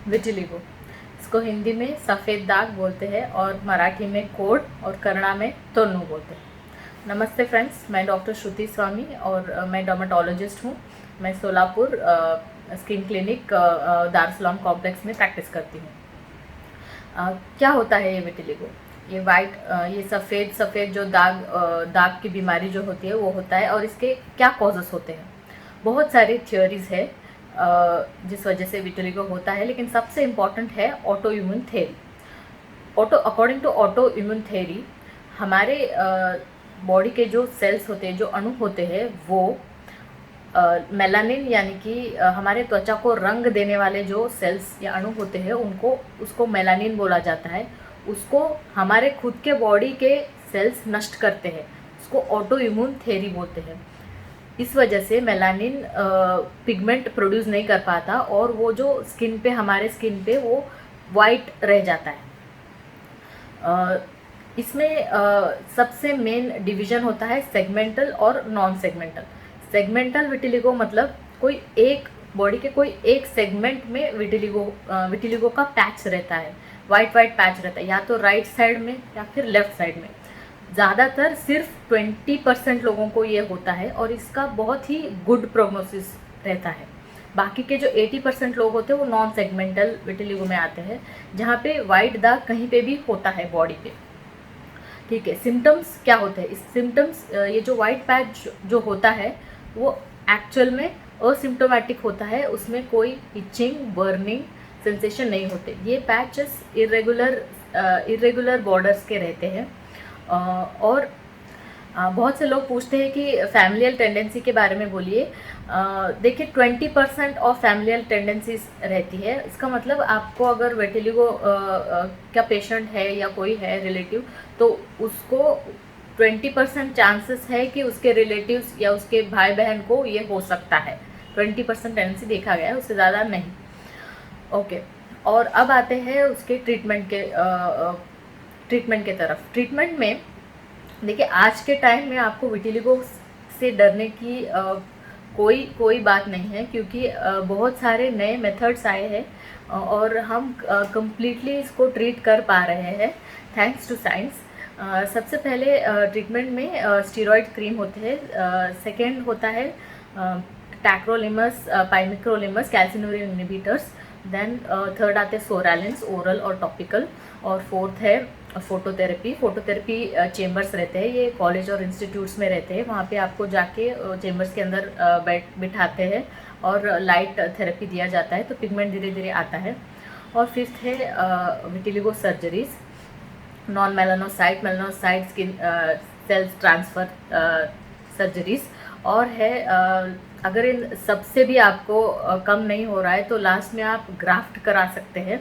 Vitiligo, इसको हिंदी में सफ़ेद दाग बोलते हैं और मराठी में कोढ़ और कन्नड़ा में तोन्नू बोलते हैं। नमस्ते फ्रेंड्स, मैं डॉक्टर श्रुति स्वामी और मैं डर्मेटोलॉजिस्ट हूँ। मैं Solapur skin clinic Darussalam complex में प्रैक्टिस करती हूँ। क्या होता है ये विटिलिगो? ये ये सफ़ेद जो दाग की बीमारी जो होती है वो होता है, और इसके क्या कॉजेस होते हैं? बहुत सारी थ्योरीज है जिस वजह से विटिलिगो होता है, लेकिन सबसे इम्पॉर्टेंट है autoimmune theory. According to autoimmune theory, हमारे बॉडी के जो सेल्स होते हैं, जो अणु होते हैं, वो मेलानिन यानी कि हमारे त्वचा को रंग देने वाले जो सेल्स या अणु होते हैं उसको मेलानिन बोला जाता है। उसको हमारे खुद के बॉडी के सेल्स नष्ट करते हैं, उसको ऑटो इम्यून थेरी बोलते हैं। इस वजह से मेलानिन पिगमेंट प्रोड्यूस नहीं कर पाता और वो जो हमारे स्किन पे वो वाइट रह जाता है। इसमें सबसे मेन डिवीजन होता है सेगमेंटल और नॉन सेगमेंटल। सेगमेंटल विटिलिगो मतलब कोई एक बॉडी के कोई एक सेगमेंट में विटिलिगो का पैच रहता है, वाइट पैच रहता है, या तो राइट साइड में या फिर लेफ्ट साइड में। ज़्यादातर सिर्फ 20% लोगों को ये होता है और इसका बहुत ही गुड प्रोग्नोसिस रहता है। बाकी के जो 80% लोग होते हैं वो नॉन सेगमेंटल विटिलिगो में आते हैं, जहाँ पे वाइट दाग कहीं पे भी होता है बॉडी पे। ठीक है, सिम्टम्स क्या होते हैं? इस सिम्टम्स, ये जो वाइट पैच जो होता है वो एक्चुअल में असिम्टोमेटिक होता है, उसमें कोई इचिंग, बर्निंग सेंसेशन नहीं होते। ये पैचेस इरेगुलर बॉर्डर्स के रहते हैं। और बहुत से लोग पूछते हैं कि फैमिलियल टेंडेंसी के बारे में बोलिए। देखिए, 20% ऑफ फैमिलियल टेंडेंसीज रहती है। इसका मतलब आपको अगर विटिलिगो का पेशेंट है या कोई है रिलेटिव, तो उसको 20% चांसेस है कि उसके रिलेटिव्स या उसके भाई बहन को ये हो सकता है। 20% टेंडेंसी देखा गया है, उससे ज़्यादा नहीं। ओके, और अब आते हैं उसके ट्रीटमेंट के तरफ। ट्रीटमेंट में देखिए, आज के टाइम में आपको विटिलिगो से डरने की कोई बात नहीं है, क्योंकि बहुत सारे नए मेथड्स आए हैं और हम कम्प्लीटली इसको ट्रीट कर पा रहे हैं थैंक्स टू साइंस। सबसे पहले ट्रीटमेंट में स्टीरॉयड क्रीम होते हैं। सेकेंड होता है टैक्रोलिमस, पाइमिक्रोलिमस, कैल्सिन्यूरिन इनहिबिटर्स। देन थर्ड आते हैं सोरालिन्स, ओरल और टॉपिकल। और फोर्थ है फोटोथेरेपी चेम्बर्स रहते हैं, ये कॉलेज और इंस्टीट्यूट्स में रहते हैं। वहाँ पे आपको जाके चेम्बर्स के अंदर बिठाते हैं और लाइट थेरेपी दिया जाता है, तो पिगमेंट धीरे धीरे आता है। और फिफ्थ है vitiligo surgeries, non melanocyte skin cells transfer surgeries. और है अगर इन सबसे भी आपको कम नहीं हो रहा है तो लास्ट में आप ग्राफ्ट करा सकते हैं,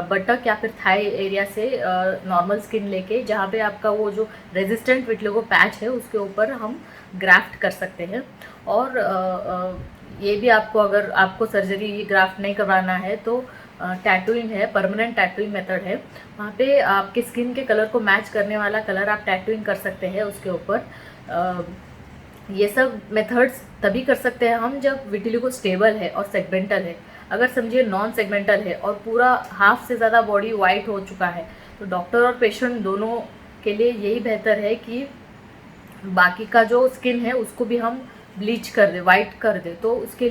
बटक या फिर थाई एरिया से नॉर्मल स्किन लेके, जहाँ पे आपका वो जो रेजिस्टेंट विटिलिगो पैच है उसके ऊपर हम ग्राफ्ट कर सकते हैं। और ये भी अगर आपको सर्जरी ग्राफ्ट नहीं करवाना है तो टैटूइंग है, परमानेंट टैटूइंग मेथड है। वहाँ पे आपके स्किन के कलर को मैच करने वाला कलर आप टैटूइंग कर सकते हैं उसके ऊपर। ये सब मेथड्स तभी कर सकते हैं हम जब विटिलिगो स्टेबल है और सेगमेंटल है। अगर समझिए नॉन सेगमेंटल है और पूरा हाफ से ज़्यादा बॉडी वाइट हो चुका है, तो डॉक्टर और पेशेंट दोनों के लिए यही बेहतर है कि बाकी का जो स्किन है उसको भी हम ब्लीच कर दे, वाइट कर दे। तो उसके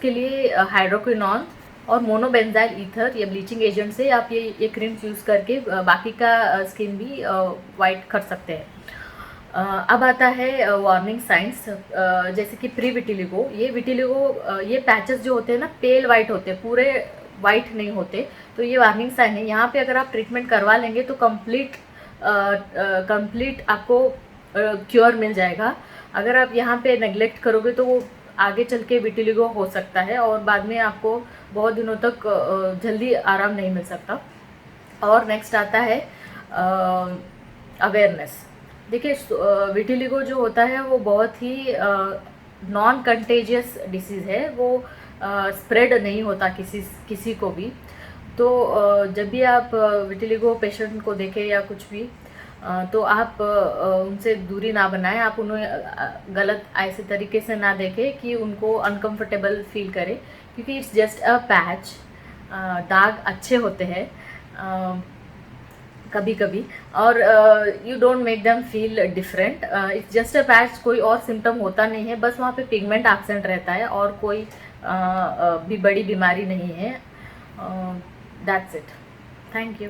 लिए हाइड्रोक्विनॉन और मोनोबेंजाइल ईथर या ब्लीचिंग एजेंट से आप ये क्रीम्स यूज़ करके बाकी का स्किन भी वाइट कर सकते हैं। अब आता है वार्निंग साइंस, जैसे कि प्री विटिलिगो। ये पैचेस जो होते हैं ना, पेल वाइट होते हैं, पूरे वाइट नहीं होते, तो ये वार्निंग साइन है। यहाँ पे अगर आप ट्रीटमेंट करवा लेंगे तो कंप्लीट आपको क्योर मिल जाएगा। अगर आप यहाँ पे नेग्लेक्ट करोगे तो वो आगे चल के विटिलिगो हो सकता है और बाद में आपको बहुत दिनों तक जल्दी आराम नहीं मिल सकता। और नेक्स्ट आता है अवेयरनेस। देखिए, विटिलिगो जो होता है वो बहुत ही नॉन कंटेजियस डिसीज़ है, वो स्प्रेड नहीं होता किसी को भी। तो जब भी आप विटिलिगो पेशेंट को देखें या कुछ भी, तो आप उनसे दूरी ना बनाएं, आप उन्हें गलत ऐसे तरीके से ना देखें कि उनको अनकंफर्टेबल फील करें, क्योंकि इट्स जस्ट अ पैच। दाग अच्छे होते हैं कभी कभी, और you don't make them feel different. It's just a patch, कोई और सिम्टम होता नहीं है, बस वहाँ पे पिगमेंट एब्सेंट रहता है और कोई भी बड़ी बीमारी नहीं है। That's it. Thank you.